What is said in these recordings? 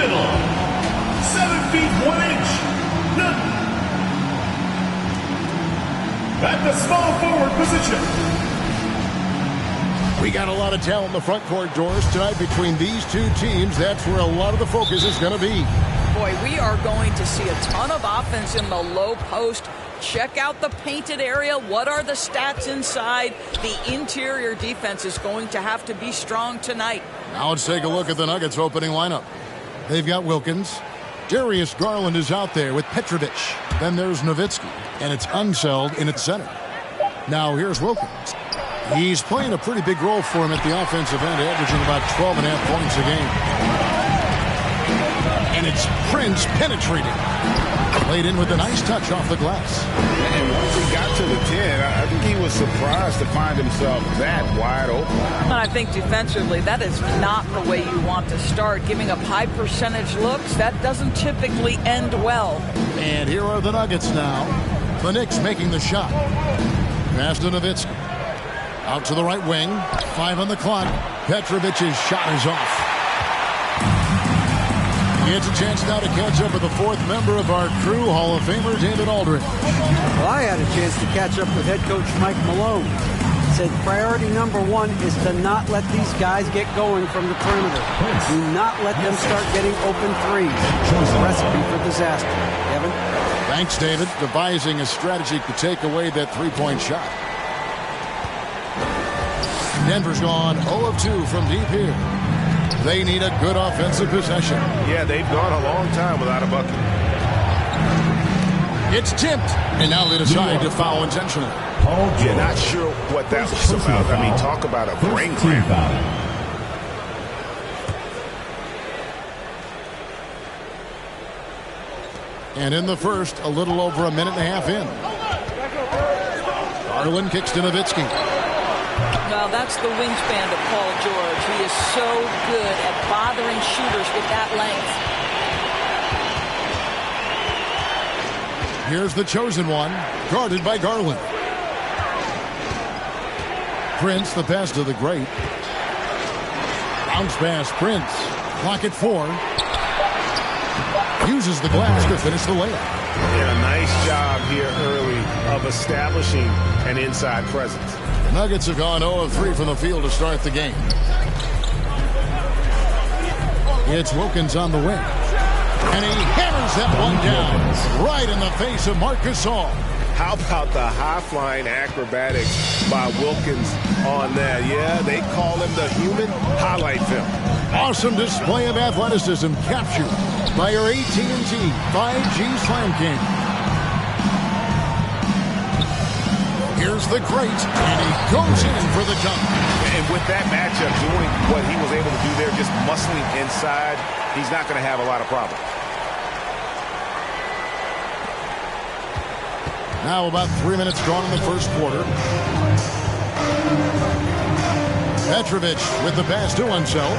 middle, 7 feet 1 inch, none. At the small forward position. We got a lot of talent in the front court, Doris, tonight between these two teams. That's where a lot of the focus is going to be. Boy, we are going to see a ton of offense in the low post. Check out the painted area. What are the stats inside? The interior defense is going to have to be strong tonight. Now let's take a look at the Nuggets opening lineup. They've got Wilkins. Darius Garland is out there with Petrovic. Then there's Nowitzki, and it's Unseld in its center. Now here's Wilkins. He's playing a pretty big role for him at the offensive end, averaging about 12.5 points a game. And it's Prince penetrating. Played in with a nice touch off the glass. And once he got to the 10, I think he was surprised to find himself that wide open. And I think defensively, that is not the way you want to start. Giving up high percentage looks, that doesn't typically end well. And here are the Nuggets now. The Knicks making the shot. Pass to Nowitzki. Out to the right wing. 5 on the clock. Petrovic's shot is off. He gets a chance now to catch up with the fourth member of our crew, Hall of Famer David Aldridge. Well, I had a chance to catch up with head coach Mike Malone. Said priority number 1 is to not let these guys get going from the perimeter. Do not let them start getting open threes. It's a recipe for disaster. Kevin? Thanks, David. Devising a strategy to take away that three-point shot. Denver's gone 0 of 2 from deep here. They need a good offensive possession. Yeah, they've gone a long time without a bucket. It's tipped, and now they decide to foul intentionally. Yeah, not sure what that was about. I mean, talk about a brain cramp. And in the first, a little over a minute and a half in. Garland kicks to Nowitzki. Well, that's the wingspan of Paul George. He is so good at bothering shooters with that length. Here's the chosen one, guarded by Garland. Prince, the pass to the great. Bounce pass, Prince. Clock at 4. Uses the glass to finish the layup. Yeah, a nice job here early of establishing an inside presence. The Nuggets have gone 0 of 3 from the field to start the game. It's Wilkins on the wing. And he hammers that one down right in the face of Marc Gasol. How about the high-flying acrobatics by Wilkins on that? Yeah, they call him the human highlight film. Awesome display of athleticism captured by our AT&T 5G Slam King. Here's the great, and he goes in for the jump. And with that matchup, doing what he was able to do there, just muscling inside, he's not going to have a lot of problems. Now about 3 minutes gone in the first quarter. Petrovic with the pass to Unseld.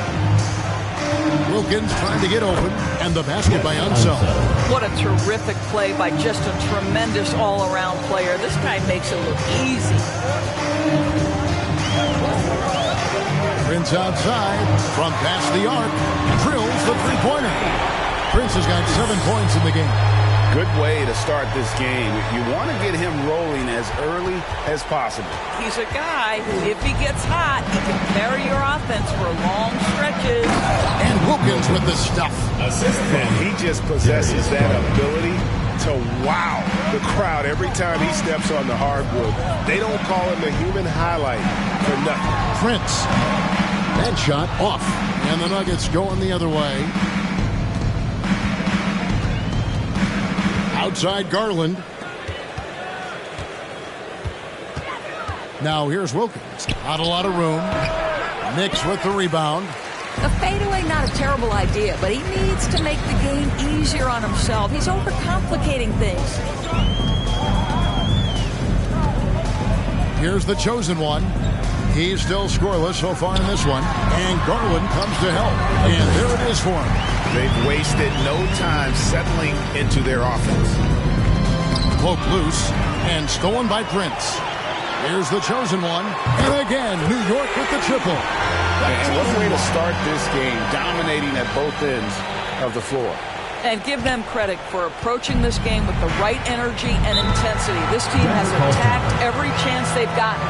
Wilkins trying to get open, and the basket by Unseld. What a terrific play by just a tremendous all-around player. This guy makes it look easy. Prince outside from past the arc. Drills the three-pointer. Prince has got 7 points in the game. Good way to start this game. You want to get him rolling as early as possible. He's a guy who, if he gets hot, he can carry your offense for long stretches. And Wilkins with the stuff. And he just possesses that ability to wow the crowd every time he steps on the hardwood. They don't call him the human highlight for nothing. Prince. That shot off. And the Nuggets going the other way. Outside Garland. Now here's Wilkins. Not a lot of room. Knicks with the rebound. A fadeaway, not a terrible idea, but he needs to make the game easier on himself. He's overcomplicating things. Here's the chosen one. He's still scoreless so far in this one. And Garland comes to help. And there it is for him. They've wasted no time settling into their offense. Poke loose and stolen by Prince. Here's the chosen one. And again, New York with the triple. And what a way to start this game, dominating at both ends. of the floor. And give them credit for approaching this game with the right energy and intensity. This team has attacked every chance they've gotten.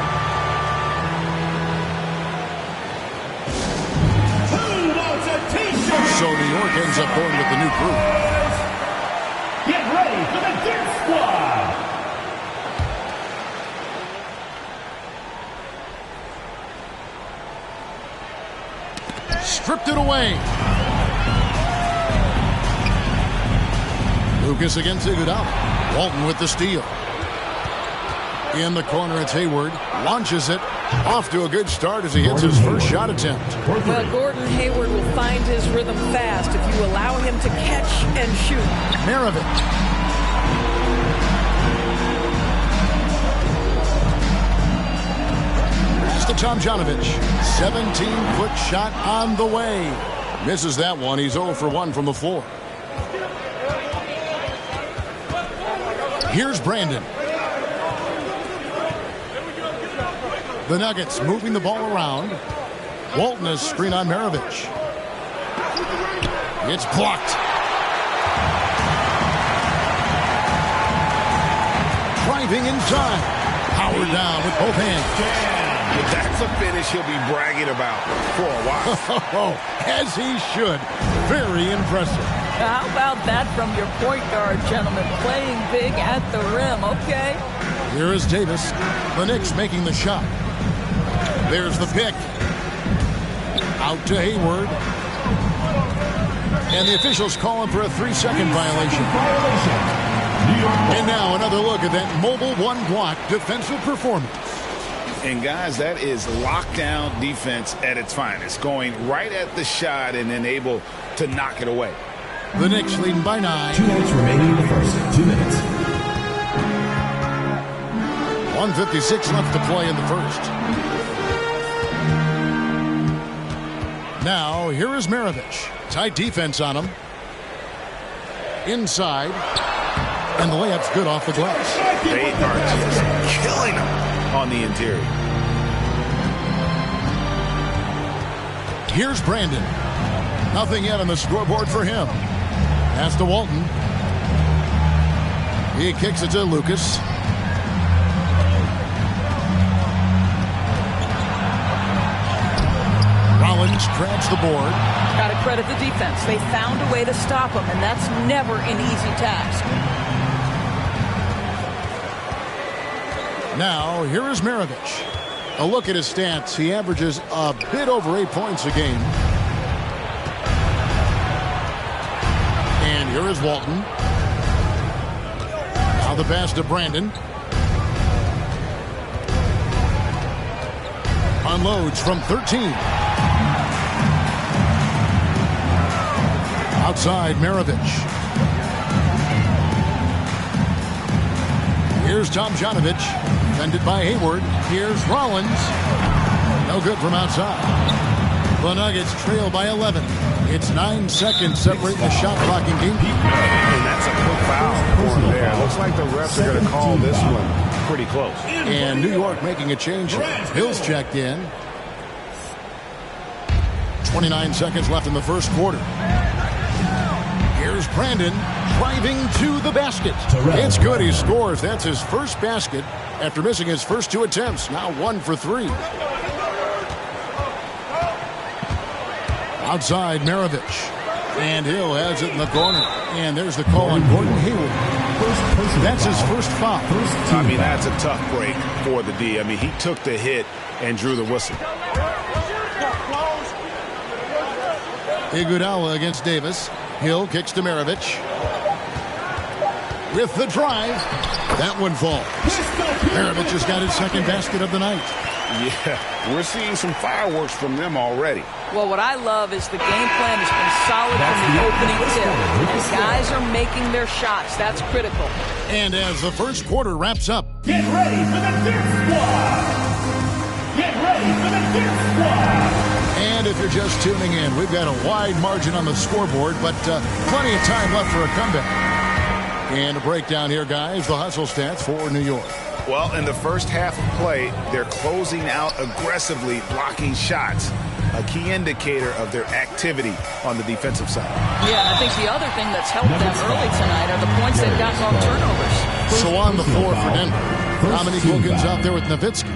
Who wants a t-shirt? So New York ends up going with the new group. Get ready for the Dirt Squad. Stripped it away. Lucas against Iguodala. Walton with the steal. In the corner, it's Hayward. Launches it. Off to a good start as he hits his first shot attempt. Well, Gordon Hayward will find his rhythm fast if you allow him to catch and shoot. Maravich. Pass to Tomjanovich. 17-foot shot on the way. Misses that one. He's 0 for 1 from the floor. Here's Brandon. The Nuggets moving the ball around. Walton has screen on Maravich. It's blocked. Driving inside. Powered down with both hands. That's a finish he'll be bragging about for a while. As he should. Very impressive. How about that from your point guard, gentlemen? Playing big at the rim, okay? Here is Davis. The Knicks making the shot. There's the pick. Out to Hayward. And the officials calling for a 3-second violation. And now another look at that mobile one-block defensive performance. And guys, that is lockdown defense at its finest. Going right at the shot and then able to knock it away. The Knicks leading by 9. 2 minutes remaining in the first. 2 minutes. 1:56 left to play in the first. Now, here is Maravich. Tight defense on him. Inside. And the layup's good off the glass. They are just killing him on the interior. Here's Brandon. Nothing yet on the scoreboard for him. Pass to Walton. He kicks it to Lucas. Rollins grabs the board. Got to credit the defense. They found a way to stop him, and that's never an easy task. Now, here is Maravich. A look at his stats. He averages a bit over 8 points a game. And here is Walton. Now the pass to Brandon. Unloads from 13. Outside, Maravich. Here's Tomjanovich. Defended by Hayward. Here's Rollins. No good from outside. The Nuggets trail by 11. It's 9 seconds separating the shot blocking game. And that's a quick foul for him there. Looks like the refs are going to call this one pretty close. And New York making a change. Hill's checked in. 29 seconds left in the first quarter. Here's Brandon driving to the basket. It's good. He scores. That's his first basket after missing his first 2 attempts. Now 1 for 3. Outside, Maravich. And Hill has it in the corner. And there's the call on Gordon Hayward. That's his first foul. I mean, that's a tough break for the D. I mean, he took the hit and drew the whistle. Iguodala against Davis. Hill kicks to Maravich. With the drive. That one falls. Maravich has got his second basket of the night. Yeah, we're seeing some fireworks from them already. Well, what I love is the game plan has been solid from the opening tip. And guys are making their shots. That's critical. And as the first quarter wraps up. Get ready for the Dirt Squad. Get ready for the Dirt Squad. And if you're just tuning in, we've got a wide margin on the scoreboard, but plenty of time left for a comeback. And a breakdown here, guys. The hustle stats for New York. Well, in the first half of play, they're closing out aggressively, blocking shots. a key indicator of their activity on the defensive side. Yeah, I think the other thing that's helped them early tonight are the points they've gotten on turnovers. So on the floor for Denver, Dominique Wilkins out there with Nowitzki.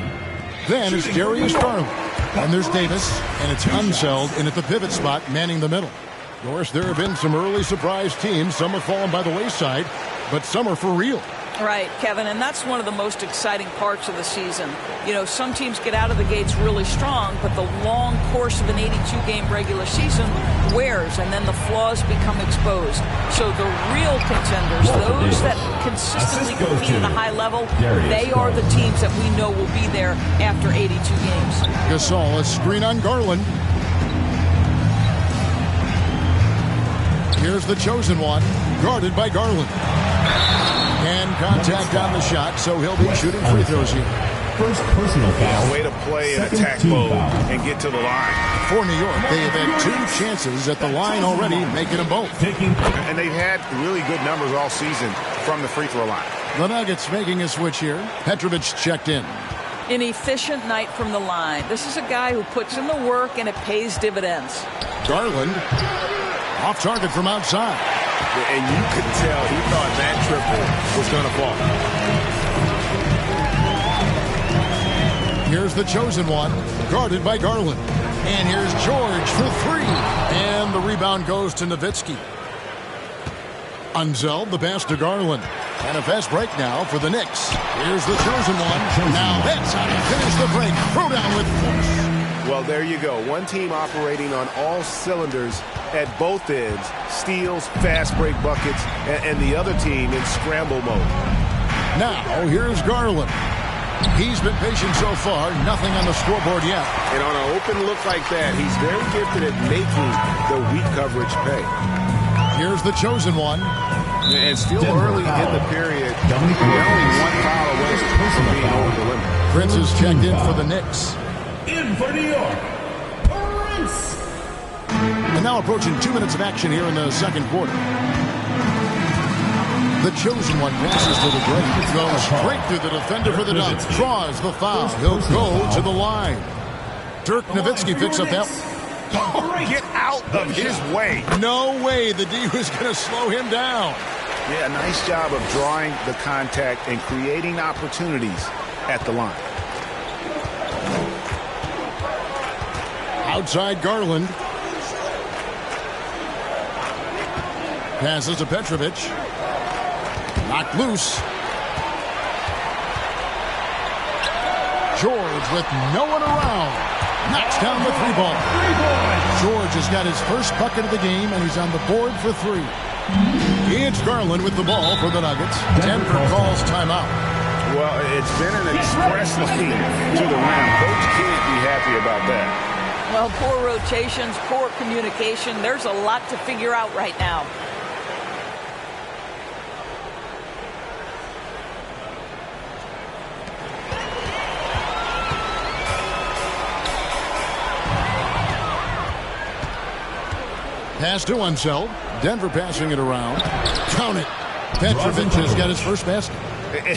Then it's Darius Garland. And there's Davis, and it's Unseld in at the pivot spot, manning the middle. Of course, there have been some early surprise teams. Some have fallen by the wayside, but some are for real. Right, Kevin, and that's one of the most exciting parts of the season. You know, some teams get out of the gates really strong, but the long course of an 82-game regular season wears, and then the flaws become exposed. So the real contenders, those that consistently compete at a high level, they are the teams that we know will be there after 82 games. Gasol, a screen on Garland. Here's the chosen one, guarded by Garland. And contact on the shot, so he'll be shooting free throws here. First personal foul. Way to play in attack mode and get to the line. For New York, they have had 2 chances at the line already, making them both. And they've had really good numbers all season from the free throw line. The Nuggets making a switch here. Petrovic checked in. An efficient night from the line. This is a guy who puts in the work, and it pays dividends. Garland, off target from outside. And you could tell he thought that triple was going to fall. Here's the chosen one, guarded by Garland. And here's George for 3. And the rebound goes to Nowitzki. Unseld, the pass to Garland. And a fast break now for the Knicks. Here's the chosen one. Now that's how you finish the break. Throw down with force. Well, there you go. One team operating on all cylinders at both ends. Steals, fast break buckets, and the other team in scramble mode. Now, here's Garland. He's been patient so far. Nothing on the scoreboard yet. And on an open look like that, he's very gifted at making the weak coverage pay. Here's the chosen one. And still early in the period, they're only 1 foul away from being over the limit. Prince is checked in for the Knicks. In for New York, Prince. And now approaching 2 minutes of action here in the second quarter. The chosen one passes to the break. Goes straight through the defender for the dunk. Draws the foul. He'll go to the line. Dirk Nowitzki picks up that. Get out of his way. No way the D was going to slow him down. Yeah, nice job of drawing the contact and creating opportunities at the line. Outside Garland. Passes to Petrovic. Knocked loose. George with no one around. Knocks down the 3-ball. George has got his first bucket of the game, and he's on the board for 3. It's Garland with the ball for the Nuggets. Denver calls timeout. Well, it's been an express lane to the rim. Coach can't be happy about that. Well, poor rotations, poor communication. There's a lot to figure out right now. Pass to Unseld. Denver passing it around. Count it. Petrovic has got his first basket.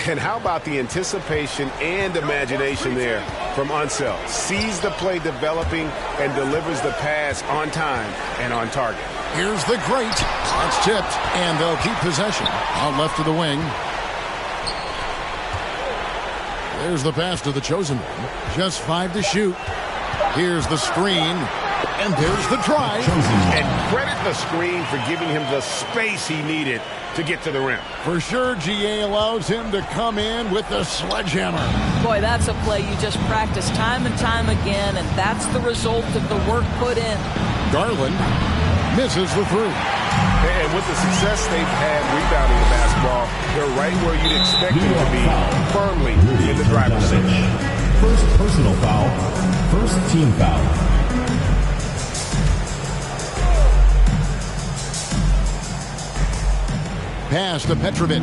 And how about the anticipation and imagination there from Unseld? Sees the play developing and delivers the pass on time and on target. Here's the great. That's tipped, and they'll keep possession. Out left to the wing. There's the pass to the chosen one. Just 5 to shoot. Here's the screen. And there's the drive. And credit the screen for giving him the space he needed to get to the rim. For sure, GA allows him to come in with the sledgehammer. Boy, that's a play you just practice time and time again, and that's the result of the work put in. Garland misses the 3. And with the success they've had rebounding the basketball, they're right where you'd expect them to be, firmly in the driver's seat. First personal foul. First team foul. Pass to Petrovic.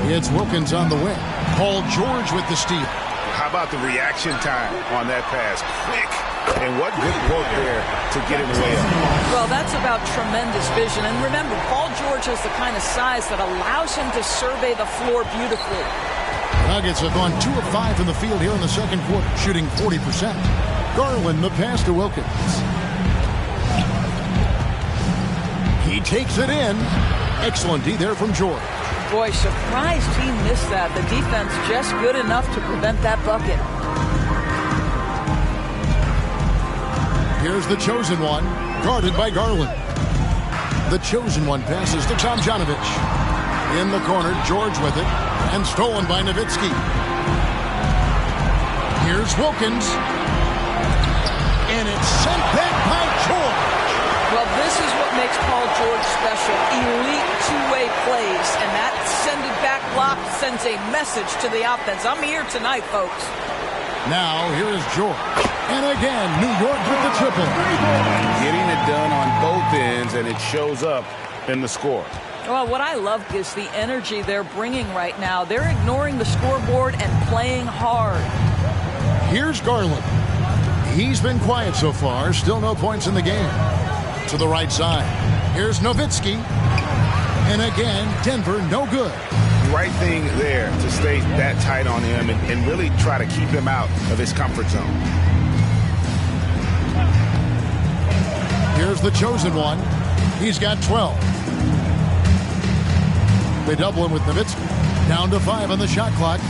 It's Wilkins on the wing. Paul George with the steal. How about the reaction time on that pass? Quick. And what good work there to get him way up. Well, that's about tremendous vision. And remember, Paul George has the kind of size that allows him to survey the floor beautifully. Nuggets have gone 2 of 5 from the field here in the second quarter, shooting 40%. Garland, the pass to Wilkins. He takes it in. Excellent D there from George. Boy, surprised he missed that. The defense just good enough to prevent that bucket. Here's the chosen one, guarded by Garland. The chosen one passes to Tomjanovich. In the corner, George with it, and stolen by Nowitzki. Here's Wilkins. And it's sent back by George. Well, this is what makes Paul George special. Elite two-way plays, and that send-it-back block sends a message to the offense. I'm here tonight, folks. Now, here is George. And again, New York with the triple. Getting it done on both ends, and it shows up in the score. Well, what I love is the energy they're bringing right now. They're ignoring the scoreboard and playing hard. Here's Garland. He's been quiet so far. Still no points in the game. To the right side. Here's Nowitzki. And again, Denver no good. Right thing there to stay that tight on him and really try to keep him out of his comfort zone. Here's the chosen one. He's got 12. They double him with Nowitzki. Down to 5 on the shot clock.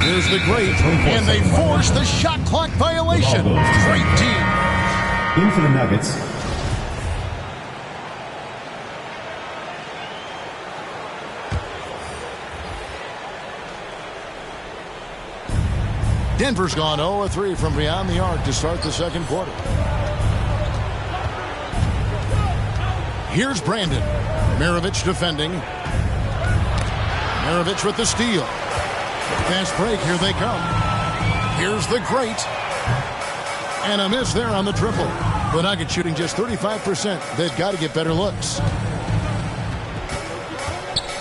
Here's the great, and they force the shot clock violation. Great team. In for the Nuggets, Denver's gone 0-3 from beyond the arc to start the second quarter. Here's Brandon. Maravich defending. Maravich with the steal. Fast break, here they come. Here's the great. And a miss there on the triple. The Nuggets shooting just 35%. They've got to get better looks.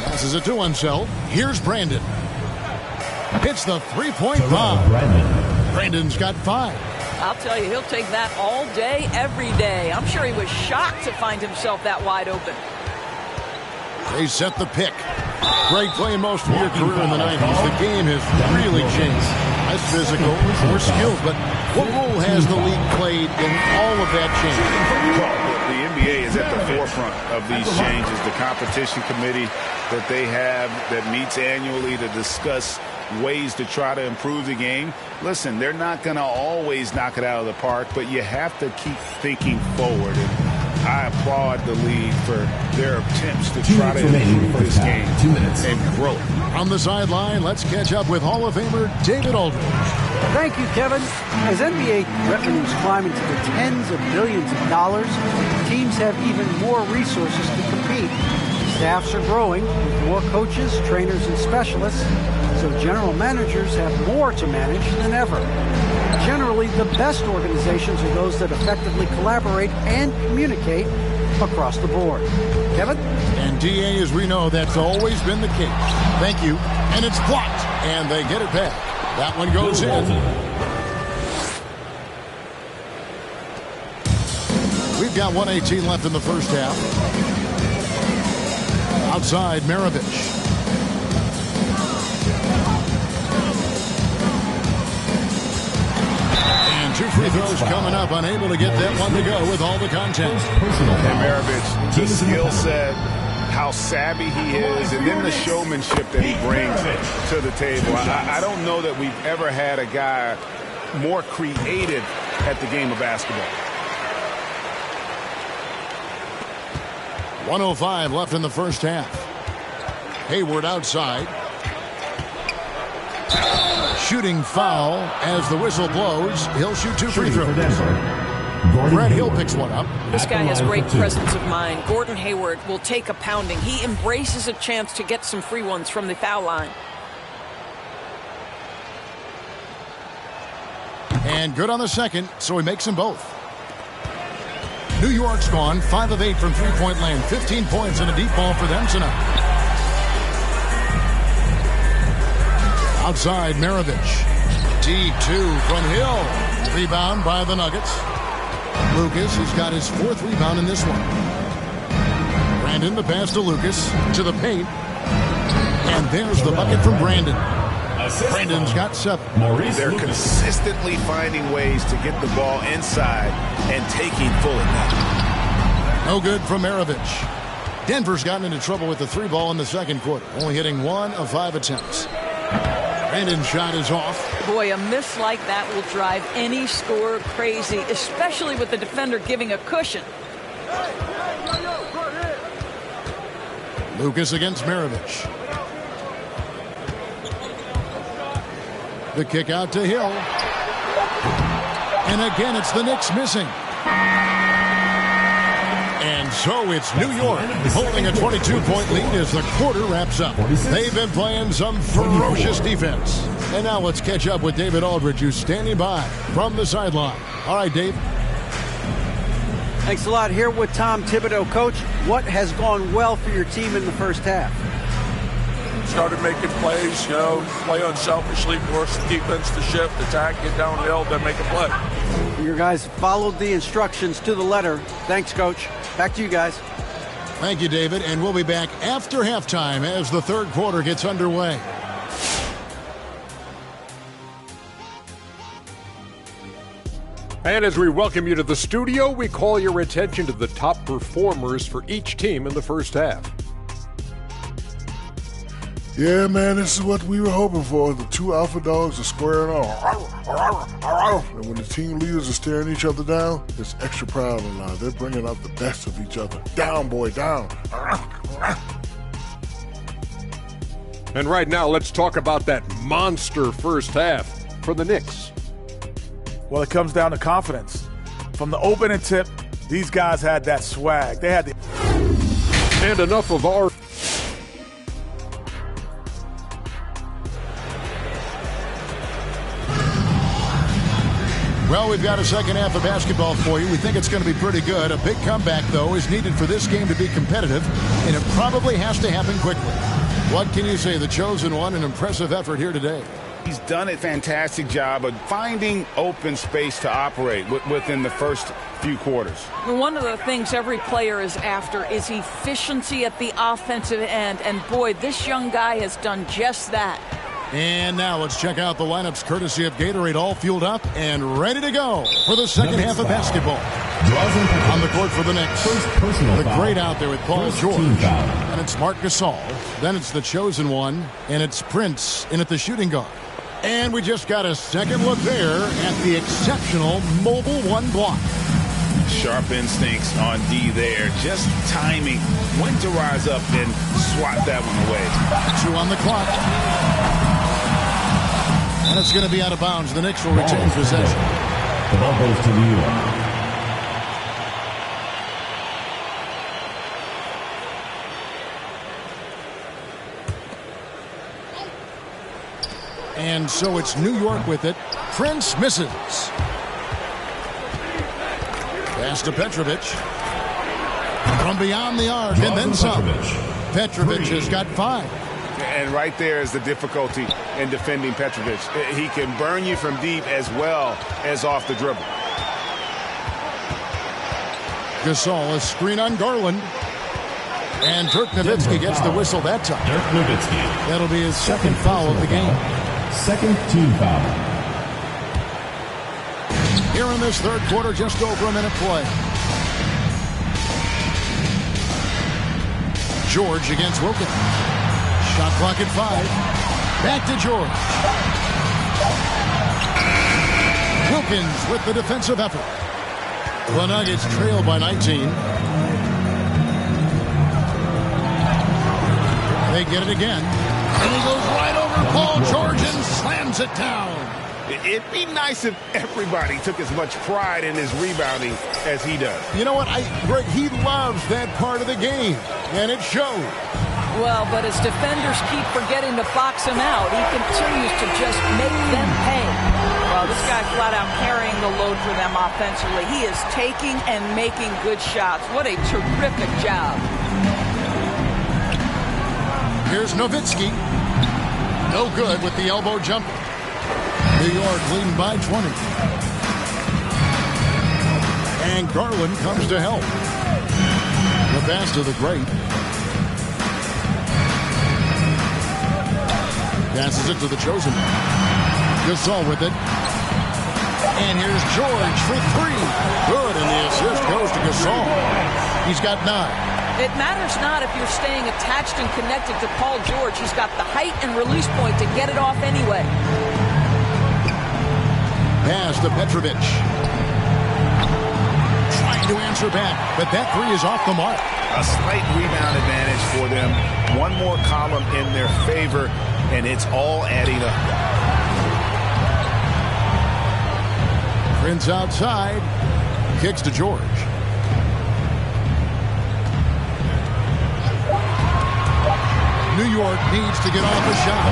Passes it to Unseld. Here's Brandon. Hits the three-point bomb. Brandon's got 5. I'll tell you, he'll take that all day, every day. I'm sure he was shocked to find himself that wide open. They set the pick. Great play in most of your career in the 90s. The game has really changed. Less physical, more skilled. But what role has the league played in all of that change? Well, the NBA is at the forefront of these changes. The competition committee that they have that meets annually to discuss ways to try to improve the game. Listen, they're not going to always knock it out of the park, but you have to keep thinking forward. And I applaud the league for their attempts to try to improve this game and grow. On the sideline, let's catch up with Hall of Famer David Aldridge. Thank you, Kevin. As NBA revenues climb into the tens of billions of dollars, teams have even more resources to compete. Staffs are growing with more coaches, trainers, and specialists, so general managers have more to manage than ever. Generally, the best organizations are those that effectively collaborate and communicate across the board. Kevin? And DA, as we know, that's always been the case. Thank you. And it's blocked. And they get it back. That one goes in. We've got 1:18 left in the first half. Outside, Maravich. And 2 free throws coming up. Unable to get that one to go with all the content. And Maravich, the skill set, how savvy he is, and then the showmanship that he brings to the table. I don't know that we've ever had a guy more creative at the game of basketball. 1:05 left in the first half. Hayward outside. Shooting foul as the whistle blows. He'll shoot 2 free throws. Brett Hill picks one up. This guy has great presence of mind. Gordon Hayward will take a pounding. He embraces a chance to get some free ones from the foul line. And good on the second, so he makes them both. New York's gone 5 of 8 from three-point land. 15 points and a deep ball for them tonight. Outside, Maravich. T2 from Hill. Rebound by the Nuggets. Lucas has got his 4th rebound in this one. Brandon, the pass to Lucas. To the paint. And there's the bucket from Brandon. Brandon's got 7. They're consistently finding ways to get the ball inside and taking full advantage. No good from Maravich. Denver's gotten into trouble with the 3 ball in the second quarter, only hitting 1 of 5 attempts. Brandon's shot is off. Boy, a miss like that will drive any scorer crazy, especially with the defender giving a cushion. Lucas against Maravich. The kick out to Hill. And again, it's the Knicks missing. And so it's New York holding a 22-point lead as the quarter wraps up. They've been playing some ferocious defense. And now let's catch up with David Aldridge, who's standing by from the sideline. All right, Dave. Thanks a lot. Here with Tom Thibodeau. Coach, what has gone well for your team in the first half? Started making plays, play unselfishly, force the defense to shift, attack, get downhill, then make a play. Your guys followed the instructions to the letter. Thanks, Coach. Back to you guys. Thank you, David. And we'll be back after halftime as the third quarter gets underway. And as we welcome you to the studio, we call your attention to the top performers for each team in the first half. Yeah, man, this is what we were hoping for. The 2 alpha dogs are squaring off. And when the team leaders are staring each other down, it's extra proud and loud. They're bringing out the best of each other. Down, boy, down. And right now, let's talk about that monster first half for the Knicks. Well, it comes down to confidence. From the opening tip, these guys had that swag. They had the... And enough of our... Well, we've got a second half of basketball for you. We think it's going to be pretty good. A big comeback, though, is needed for this game to be competitive, and it probably has to happen quickly. What can you say? The chosen one, an impressive effort here today. He's done a fantastic job of finding open space to operate within the first few quarters. One of the things every player is after is efficiency at the offensive end, and boy, this young guy has done just that. And now let's check out the lineups courtesy of Gatorade, all fueled up and ready to go for the second half of basketball. On the court for the Knicks, the great out there with Paul George, and it's Marc Gasol. Then it's the chosen one, and it's Prince in at the shooting guard. And we just got a second look there at the exceptional mobile 1 block. Sharp instincts on D there. Just timing when to rise up and swat that one away. 2 on the clock. And it's going to be out of bounds. The Knicks will retain possession. The ball goes to New York. And so it's New York with it. Prince misses. Pass to Petrovic. From beyond the arc and then some. Petrovic has got 5. And right there is the difficulty in defending Petrovic. He can burn you from deep as well as off the dribble. Gasol, a screen on Garland. And Dirk Nowitzki gets the whistle that time. Dirk Nowitzki. That'll be his second foul of the game. Second team foul. Here in this third quarter, just over a minute play. George against Wilkins. Shot clock at 5. Back to George. Wilkins with the defensive effort. The Nuggets trail by 19. They get it again. And he goes right over Paul George and slams it down. It'd be nice if everybody took as much pride in his rebounding as he does. You know what? He loves that part of the game, and it shows. Well, but as defenders keep forgetting to box him out, he continues to just make them pay. Well, this guy flat out carrying the load for them offensively. He is taking and making good shots. What a terrific job. Here's Nowitzki. No good with the elbow jumper. New York leading by 20. And Garland comes to help. The pass to the great. Passes it to the chosen one. Gasol with it. And here's George for three. Good, and the assist goes to Gasol. He's got 9. It matters not if you're staying attached and connected to Paul George. He's got the height and release point to get it off anyway. Pass to Petrovic. Trying to answer back, but that three is off the mark. A slight rebound advantage for them. One more column in their favor, and it's all adding up. Prince outside. Kicks to George. New York needs to get off a shot.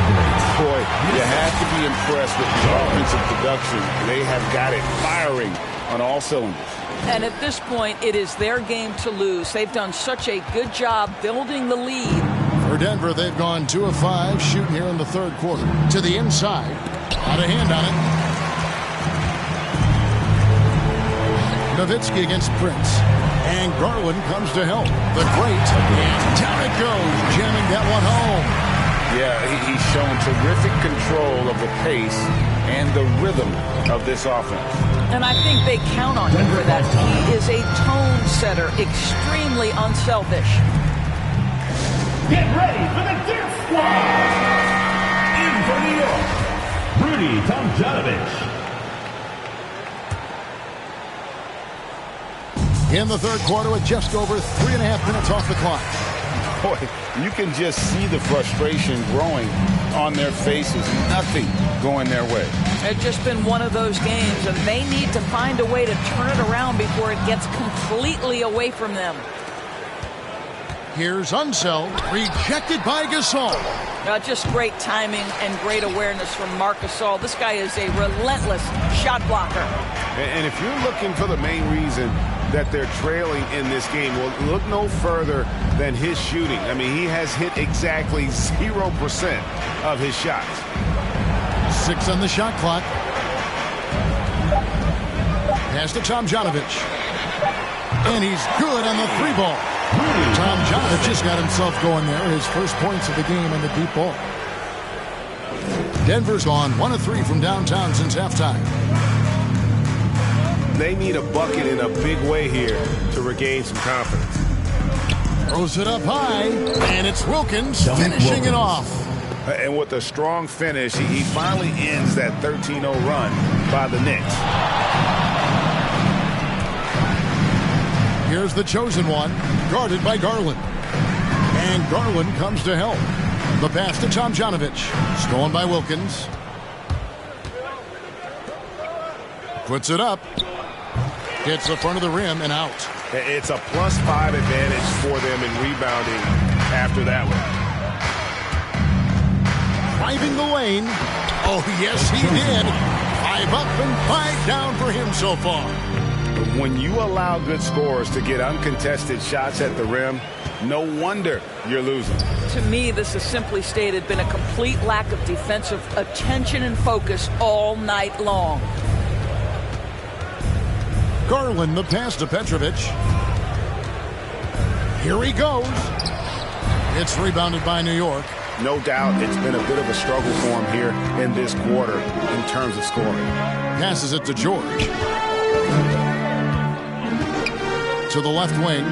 Boy, you have to be impressed with the offensive production. They have got it firing on all cylinders. And at this point, it is their game to lose. They've done such a good job building the lead. For Denver, they've gone 2 of 5 shooting here in the third quarter. To the inside. Out of hand on it. Nowitzki against Prince. And Garland comes to help. The great. And down it goes. Jamming that one home. Yeah, he's shown terrific control of the pace and the rhythm of this offense. And I think they count on him for that. He is a tone setter, extremely unselfish. Get ready for the Dip Squad! In for New York, Rudy Tomjanovich. In the third quarter with just over 3.5 minutes off the clock. Boy, you can just see the frustration growing on their faces. Nothing going their way. It's just been one of those games, and they need to find a way to turn it around before it gets completely away from them. Here's Unseld, rejected by Gasol. Just great timing and great awareness from Marc Gasol. This guy is a relentless shot blocker. And if you're looking for the main reason that they're trailing in this game, well, look no further than his shooting. I mean, he has hit exactly 0% of his shots. 6 on the shot clock. Pass to Tomjanovich. And he's good on the 3 ball. Tomjanovich just got himself going there. His first points of the game on the deep ball. Denver's gone 1 of 3 from downtown since halftime. They need a bucket in a big way here to regain some confidence. Throws it up high, and it's Wilkins finishing it off. And with a strong finish, he finally ends that 13-0 run by the Knicks. Here's the chosen one, guarded by Garland. And Garland comes to help. The pass to Tomjanovich. Stolen by Wilkins. Puts it up. Hits the front of the rim and out. It's a +5 advantage for them in rebounding after that one. Driving the lane. Oh, yes, he did. 5 up and 5 down for him so far. When you allow good scorers to get uncontested shots at the rim, no wonder you're losing. To me, this is simply stated been a complete lack of defensive attention and focus all night long. Garland, the pass to Petrovic. Here he goes. It's rebounded by New York. No doubt it's been a bit of a struggle for him here in this quarter in terms of scoring. Passes it to George. To the left wing.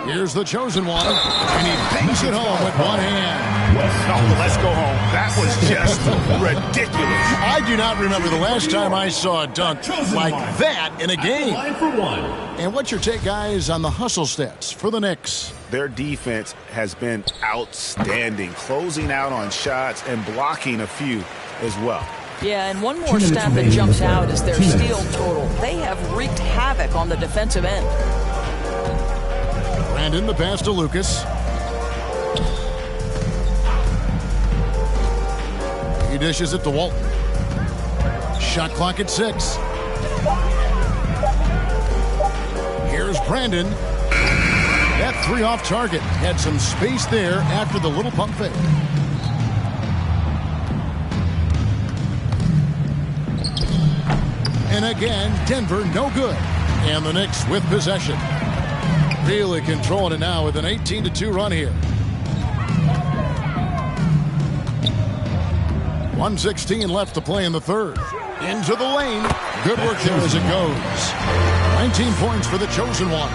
Here's the chosen one. And he bangs it home with one hand. Oh, let's go home. That was just ridiculous. I do not remember the last time I saw a dunk like that in a game. And what's your take, guys, on the hustle stats for the Knicks? Their defense has been outstanding, closing out on shots and blocking a few as well. Yeah, and one more stat that jumps out is their steal total. They have wreaked havoc on the defensive end. Brandon, the pass to Lucas. He dishes it to Walton. Shot clock at 6. Here's Brandon. That 3 off target. Had some space there after the little pump fake. And again, Denver no good. And the Knicks with possession. Really controlling it now with an 18-2 run here. 1:16 left to play in the third. Into the lane. Good work there as it goes. 19 points for the chosen one.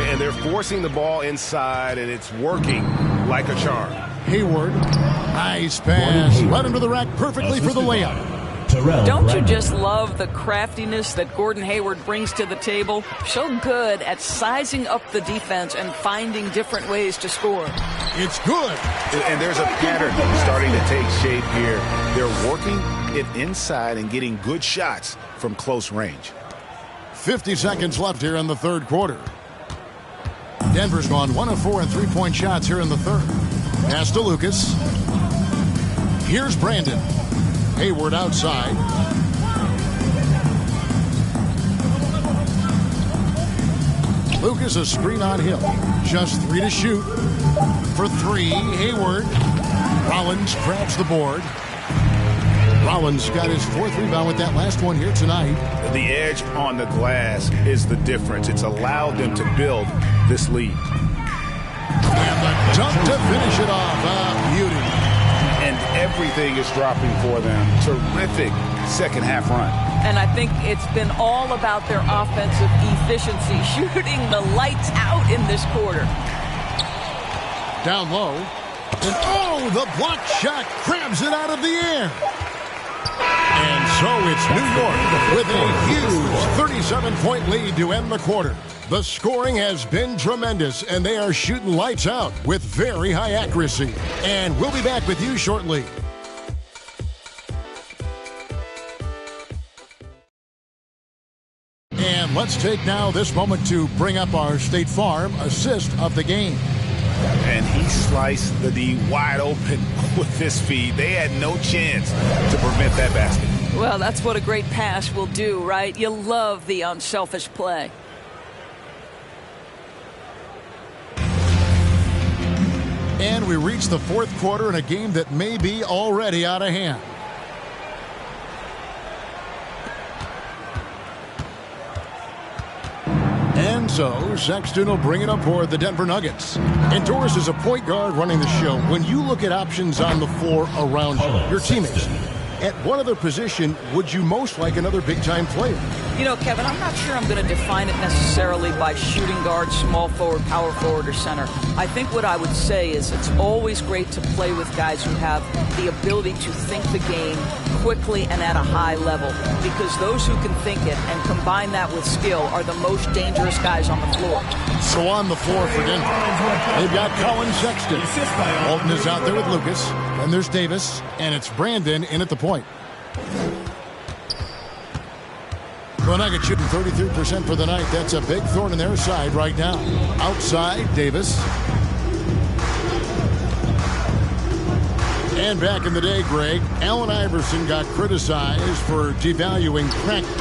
And they're forcing the ball inside, and it's working like a charm. Hayward. Nice pass. Right under the rack perfectly for the layup. Don't you just love the craftiness that Gordon Hayward brings to the table? So good at sizing up the defense and finding different ways to score. It's good. And there's a pattern starting to take shape here. They're working it inside and getting good shots from close range. 50 seconds left here in the third quarter. Denver's gone 1 of 4 in three-point shots here in the third. Pass to Lucas. Here's Brandon. Hayward outside. Lucas a screen on Hill. Just 3 to shoot. For 3, Hayward. Rollins grabs the board. Rollins got his 4th rebound with that last one here tonight. The edge on the glass is the difference. It's allowed them to build this lead. And the dunk to finish it off. Beauty. And everything is dropping for them. Terrific second half run. And I think it's been all about their offensive efficiency, shooting the lights out in this quarter. Down low. And the block shot crabs it out of the air. And so it's New York with a huge 37-point lead to end the quarter. The scoring has been tremendous, and they are shooting lights out with very high accuracy. And we'll be back with you shortly. And let's take now this moment to bring up our State Farm assist of the game. And he sliced the D wide open with this feed. They had no chance to prevent that basket. Well, that's what a great pass will do, right? You love the unselfish play. And we reach the fourth quarter in a game that may be already out of hand. And so Sexton will bring it up for the Denver Nuggets. And Doris is a point guard running the show. When you look at options on the floor around you, your teammates, at what other position would you most like another big-time player? You know, Kevin, I'm not sure I'm going to define it necessarily by shooting guard, small forward, power forward, or center. I think what I would say is it's always great to play with guys who have the ability to think the game quickly and at a high level, because those who can think it and combine that with skill are the most dangerous guys on the floor. So on the floor for Denver, they've got Colin Sexton. Walton is out there with Lucas. And there's Davis, and it's Brandon in at the point. The Nuggets shooting 33% for the night. That's a big thorn in their side right now. Outside, Davis. And back in the day, Greg, Allen Iverson got criticized for devaluing practice.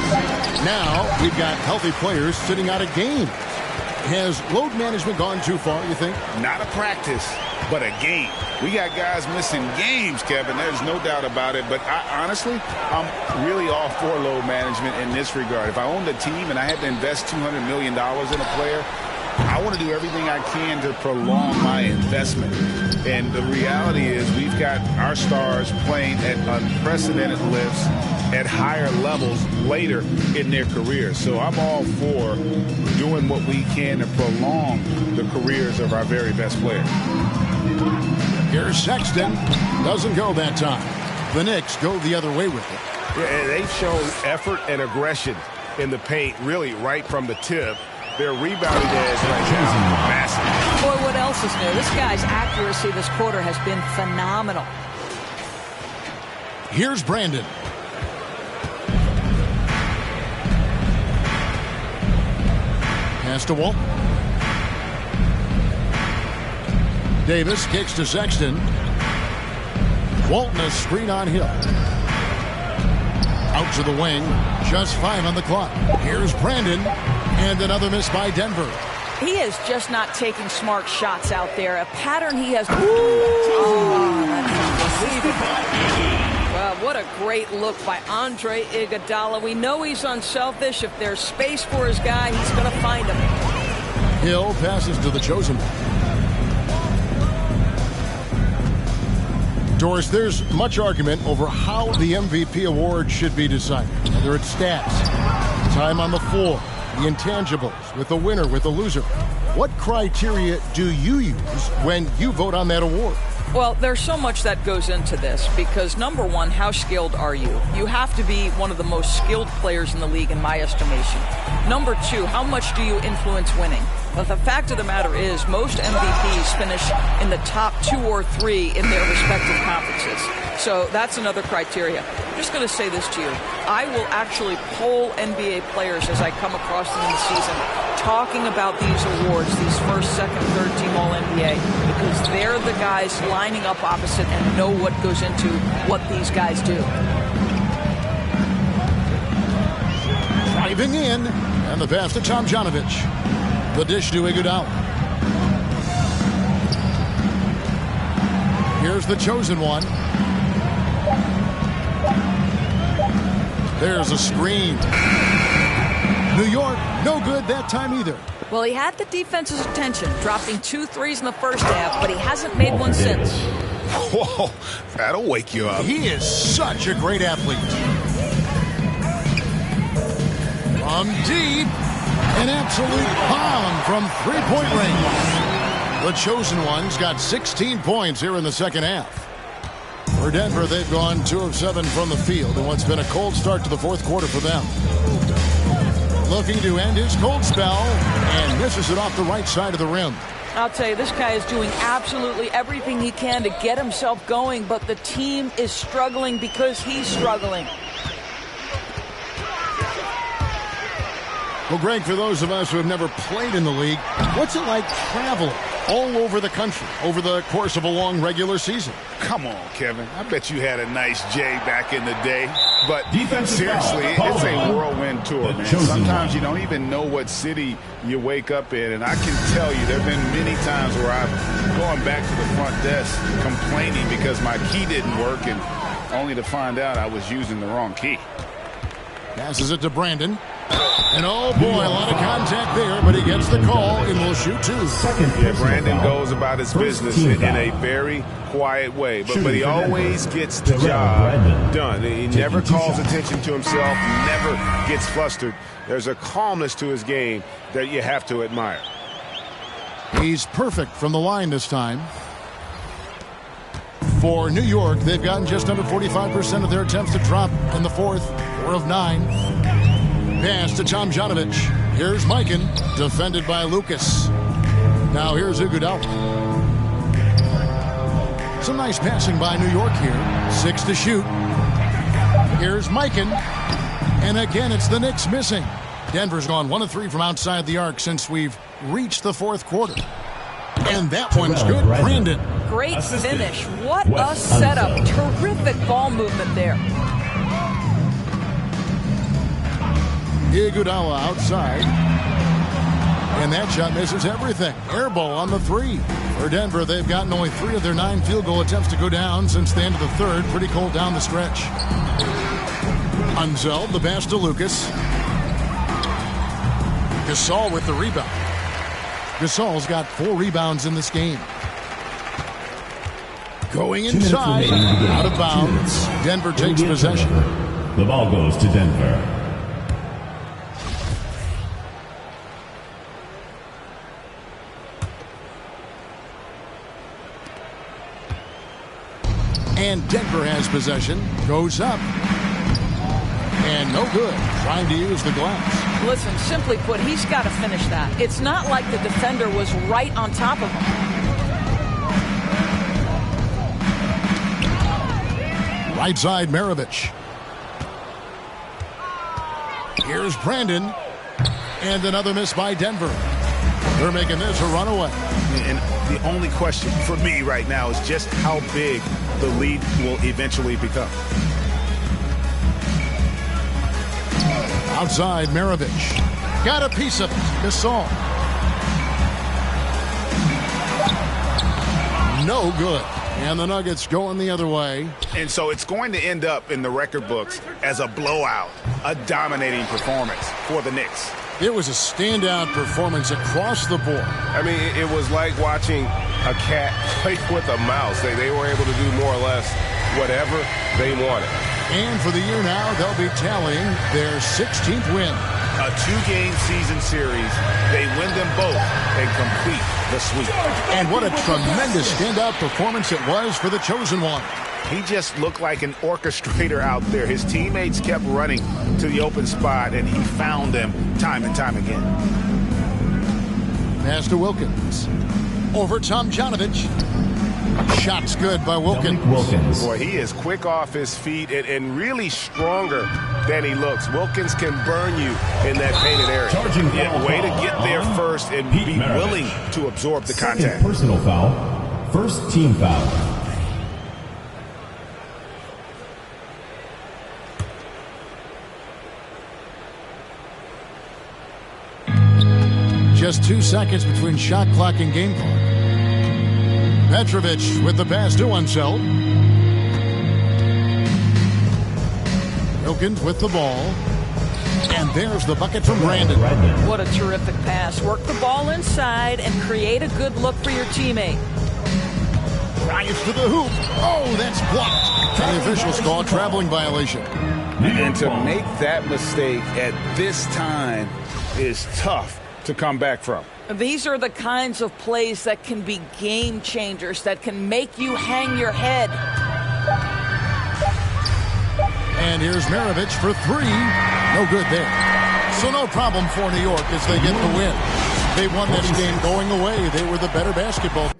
Now we've got healthy players sitting out of games. Has load management gone too far, you think? Not a practice, but a game. We got guys missing games, Kevin. There's no doubt about it. But honestly, I'm really all for load management in this regard. If I owned a team and I had to invest $200 million in a player, I want to do everything I can to prolong my investment. And the reality is we've got our stars playing at unprecedented lifts at higher levels later in their careers. So I'm all for doing what we can to prolong the careers of our very best players. Here's Sexton. Doesn't go that time. The Knicks go the other way with it. Yeah, they've shown effort and aggression in the paint, really right from the tip. Their rebounding edge right now massive. Boy, what else is new? This guy's accuracy this quarter has been phenomenal. Here's Brandon. Pass to Walton. Davis kicks to Sexton. Walton a screen on Hill. Out to the wing. Just 5 on the clock. Here's Brandon. And another miss by Denver. He is just not taking smart shots out there. A pattern he has. Oh, that's unbelievable. Well, what a great look by Andre Iguodala. We know he's unselfish. If there's space for his guy, he's going to find him. Hill passes to the chosen one. Doris, there's much argument over how the MVP award should be decided. Whether it's stats, time on the floor, the intangibles, with the winner, with the loser. What criteria do you use when you vote on that award? Well, there's so much that goes into this because, number one, how skilled are you? You have to be one of the most skilled players in the league, in my estimation. Number two, how much do you influence winning? But the fact of the matter is, most MVPs finish in the top 2 or 3 in their respective conferences. So that's another criteria. I'm just going to say this to you. I will actually poll NBA players as I come across them in the season, talking about these awards, these first, second, third team All-NBA, because they're the guys lining up opposite and know what goes into what these guys do. Driving in, and the pass to Tomjanovich. The dish to Iguodala. Here's the chosen one. There's a screen. New York, no good that time either. Well, he had the defense's attention, dropping 2 threes in the first half, but he hasn't made one since. Whoa, that'll wake you up. He is such a great athlete. From deep, an absolute bomb from three-point range. The chosen one's got 16 points here in the second half. For Denver, they've gone 2 of 7 from the field in what's been a cold start to the fourth quarter for them. Looking to end his cold spell and misses it off the right side of the rim. I'll tell you, this guy is doing absolutely everything he can to get himself going, but the team is struggling because he's struggling. Well, Greg, for those of us who have never played in the league, what's it like traveling all over the country over the course of a long regular season? Come on, Kevin. I bet you had a nice J back in the day. But seriously, it's a whirlwind tour, man. Sometimes you don't even know what city you wake up in. And I can tell you there have been many times where I've gone back to the front desk complaining because my key didn't work, and only to find out I was using the wrong key. Passes it to Brandon. And oh boy, a lot of contact there, but he gets the call and will shoot 2. Yeah, Brandon goes about his business in a very quiet way, but he always gets the job done. He never calls attention to himself, never gets flustered. There's a calmness to his game that you have to admire. He's perfect from the line this time. For New York, they've gotten just under 45% of their attempts to drop in the fourth, 4 of 9. Pass to Tomjanovich. Here's Mikan, defended by Lucas. Now here's Iguodala. Some nice passing by New York here. 6 to shoot. Here's Mikan. And again, it's the Knicks missing. Denver's gone 1 of 3 from outside the arc since we've reached the fourth quarter. And that one's good. Brandon. Great finish. What a setup. Terrific ball movement there. Iguodala outside. And that shot misses everything. Air ball on the 3. For Denver, they've gotten only 3 of their 9 field goal attempts to go down since the end of the third. Pretty cold down the stretch. Unseld, the pass to Lucas. Gasol with the rebound. Gasol's got 4 rebounds in this game. Going inside, out of bounds. Denver takes possession. The ball goes to Denver. And Denver has possession. Goes up. And no good. Trying to use the glass. Listen, simply put, he's got to finish that. It's not like the defender was right on top of him. Right side, Maravich. Here's Brandon. And another miss by Denver. They're making this a runaway. And the only question for me right now is just how big the lead will eventually become. Outside, Maravich. Got a piece of it. Gasol. No good. And the Nuggets going the other way. And so it's going to end up in the record books as a blowout, a dominating performance for the Knicks. It was a standout performance across the board. I mean, it was like watching a cat play with a mouse. They were able to do more or less whatever they wanted. And for the year now, they'll be tallying their 16th win. A 2-game season series. They win them both and complete the sweep. And what a tremendous standout performance it was for the chosen one. He just looked like an orchestrator out there. His teammates kept running to the open spot, and he found them time and time again. Pass to Wilkins. Over Tomjanovich. Shot's good by Wilkins. Boy, he is quick off his feet and really stronger than he looks. Wilkins can burn you in that painted area. Yeah, way to get there first and be willing to absorb the contact. Personal foul. First team foul. Just 2 seconds between shot clock and game clock. Petrovic with the pass to Unseld. Wilkins with the ball. And there's the bucket from Brandon. What a terrific pass. Work the ball inside and create a good look for your teammate. Drives to the hoop. Oh, that's blocked. And the officials call traveling violation. And to make that mistake at this time is tough to come back from. These are the kinds of plays that can be game changers, that can make you hang your head. And here's Maravich for three. No good there. So no problem for New York as they get the win. They won this game going away. They were the better basketball.